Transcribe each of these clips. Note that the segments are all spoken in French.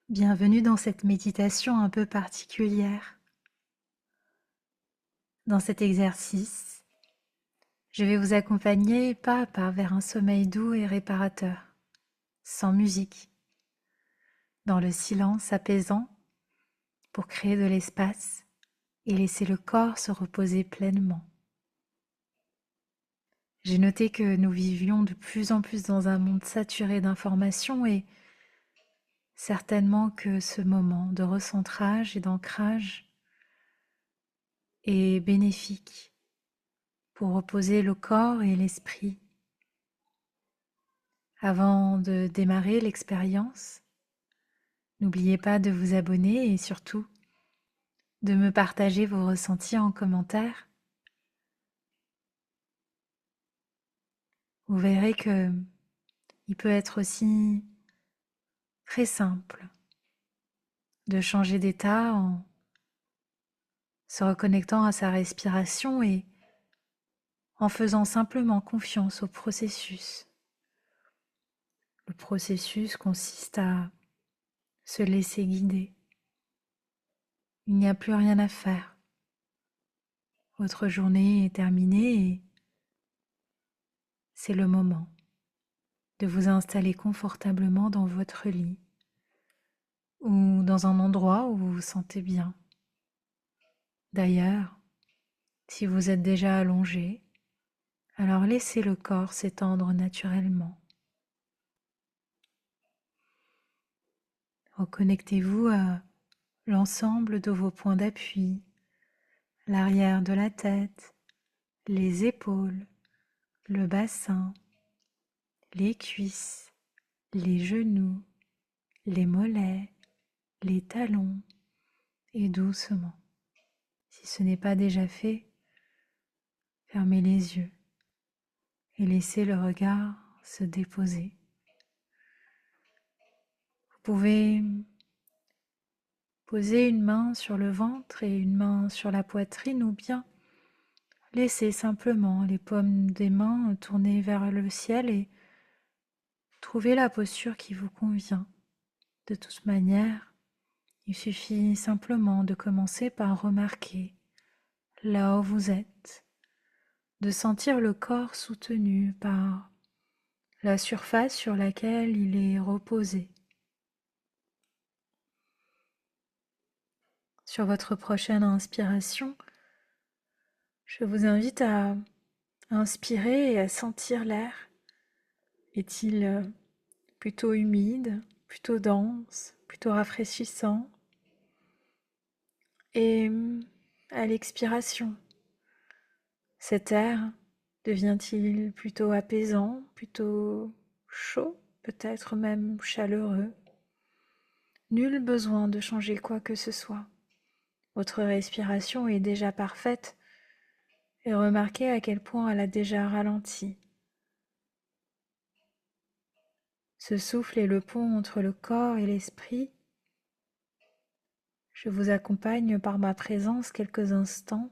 Bienvenue dans cette méditation un peu particulière. Dans cet exercice, je vais vous accompagner pas à pas vers un sommeil doux et réparateur, sans musique, dans le silence apaisant pour créer de l'espace et laisser le corps se reposer pleinement. J'ai noté que nous vivions de plus en plus dans un monde saturé d'informations et certainement que ce moment de recentrage et d'ancrage est bénéfique pour reposer le corps et l'esprit. Avant de démarrer l'expérience, n'oubliez pas de vous abonner et surtout de me partager vos ressentis en commentaire. Vous verrez que il peut être aussi très simple de changer d'état en se reconnectant à sa respiration et en faisant simplement confiance au processus. Le processus consiste à se laisser guider. Il n'y a plus rien à faire. Votre journée est terminée et c'est le moment de vous installer confortablement dans votre lit ou dans un endroit où vous vous sentez bien. D'ailleurs, si vous êtes déjà allongé, alors laissez le corps s'étendre naturellement. Reconnectez-vous à l'ensemble de vos points d'appui, l'arrière de la tête, les épaules, le bassin, les cuisses, les genoux, les mollets, les talons et doucement. Si ce n'est pas déjà fait, fermez les yeux et laissez le regard se déposer. Vous pouvez poser une main sur le ventre et une main sur la poitrine ou bien laisser simplement les paumes des mains tournées vers le ciel et trouver la posture qui vous convient. De toute manière, il suffit simplement de commencer par remarquer là où vous êtes, de sentir le corps soutenu par la surface sur laquelle il est reposé. Sur votre prochaine inspiration, je vous invite à inspirer et à sentir l'air. Est-il plutôt humide, plutôt dense, plutôt rafraîchissant? Et à l'expiration, cet air devient-il plutôt apaisant, plutôt chaud, peut-être même chaleureux? Nul besoin de changer quoi que ce soit. Votre respiration est déjà parfaite et remarquez à quel point elle a déjà ralenti. Ce souffle est le pont entre le corps et l'esprit. Je vous accompagne par ma présence quelques instants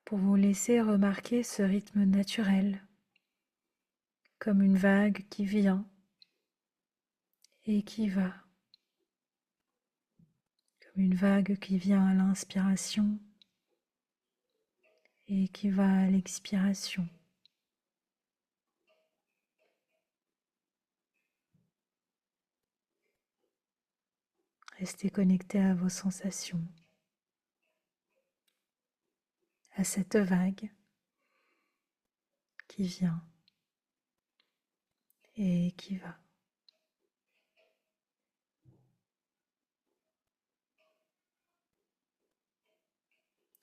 pour vous laisser remarquer ce rythme naturel, comme une vague qui vient et qui va, comme une vague qui vient à l'inspiration et qui va à l'expiration. Restez connecté à vos sensations, à cette vague qui vient et qui va.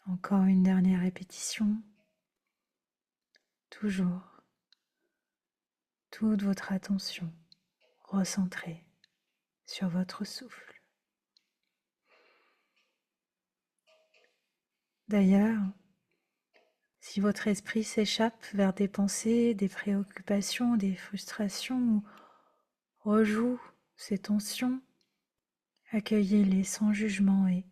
Encore une dernière répétition. Toujours toute votre attention recentrée sur votre souffle. D'ailleurs, si votre esprit s'échappe vers des pensées, des préoccupations, des frustrations ou rejoue ces tensions, accueillez-les sans jugement et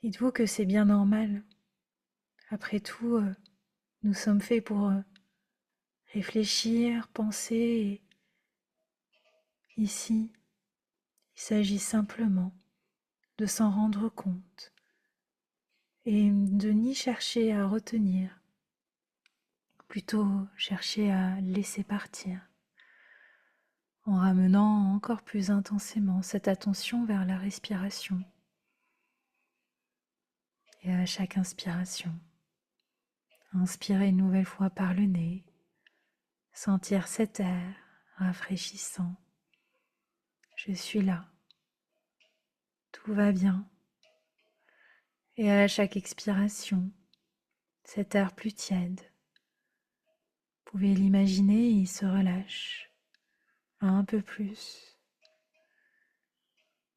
dites-vous que c'est bien normal. Après tout, nous sommes faits pour réfléchir, penser et ici, Il s'agit simplement de s'en rendre compte et de ni chercher à retenir, plutôt chercher à laisser partir, en ramenant encore plus intensément cette attention vers la respiration. Et à chaque inspiration, inspirer une nouvelle fois par le nez, sentir cet air rafraîchissant. Je suis là, tout va bien. Et à chaque expiration, cet air plus tiède, vous pouvez l'imaginer, il se relâche un peu plus,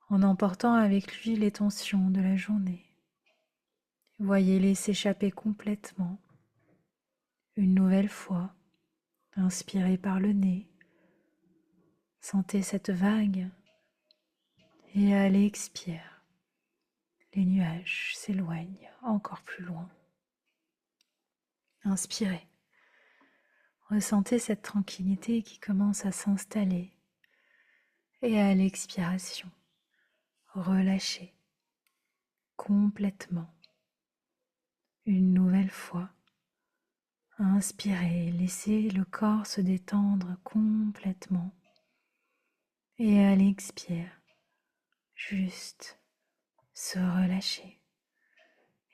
en emportant avec lui les tensions de la journée. Voyez-les s'échapper complètement. Une nouvelle fois, inspirez par le nez, sentez cette vague et allez expire. Les nuages s'éloignent encore plus loin. Inspirez. Ressentez cette tranquillité qui commence à s'installer. Et à l'expiration, relâchez complètement. Une nouvelle fois, inspirez, laissez le corps se détendre complètement. Et à l'expire, juste se relâcher.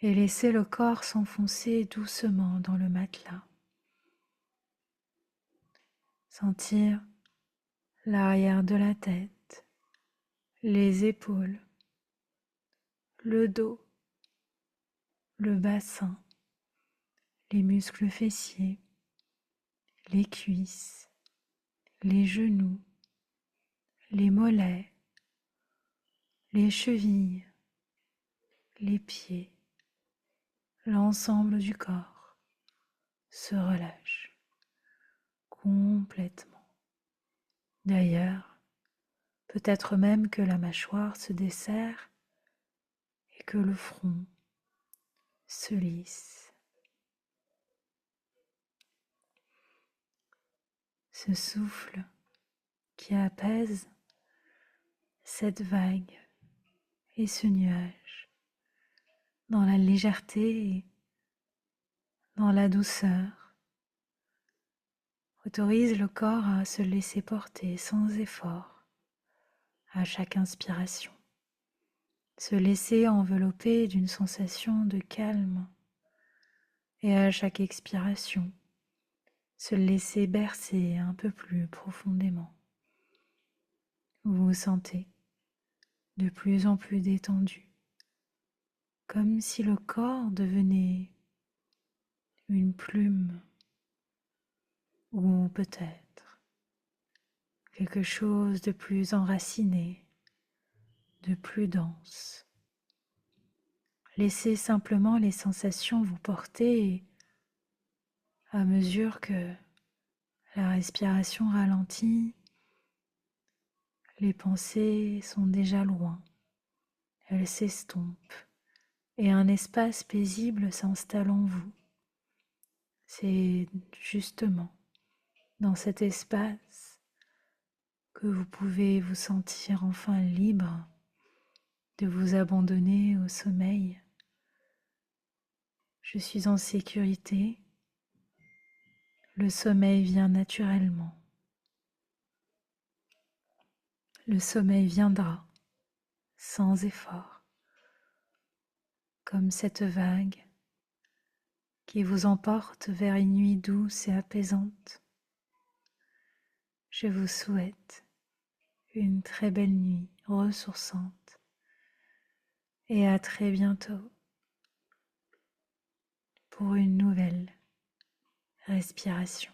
Et laissez le corps s'enfoncer doucement dans le matelas. Sentir l'arrière de la tête, les épaules, le dos, le bassin, les muscles fessiers, les cuisses, les genoux, les mollets, les chevilles, les pieds, l'ensemble du corps se relâche complètement. D'ailleurs, peut-être même que la mâchoire se desserre et que le front se lisse. Ce souffle qui apaise cette vague et ce nuage dans la légèreté et dans la douceur autorise le corps à se laisser porter sans effort à chaque inspiration, se laisser envelopper d'une sensation de calme et à chaque expiration, se laisser bercer un peu plus profondément. Vous vous sentez de plus en plus détendu, comme si le corps devenait une plume ou peut-être quelque chose de plus enraciné, de plus dense. Laissez simplement les sensations vous porter à mesure que la respiration ralentit. Les pensées sont déjà loin, elles s'estompent et un espace paisible s'installe en vous. C'est justement dans cet espace que vous pouvez vous sentir enfin libre de vous abandonner au sommeil. Je suis en sécurité, le sommeil vient naturellement. Le sommeil viendra sans effort, comme cette vague qui vous emporte vers une nuit douce et apaisante. Je vous souhaite une très belle nuit ressourçante et à très bientôt pour une nouvelle respiration.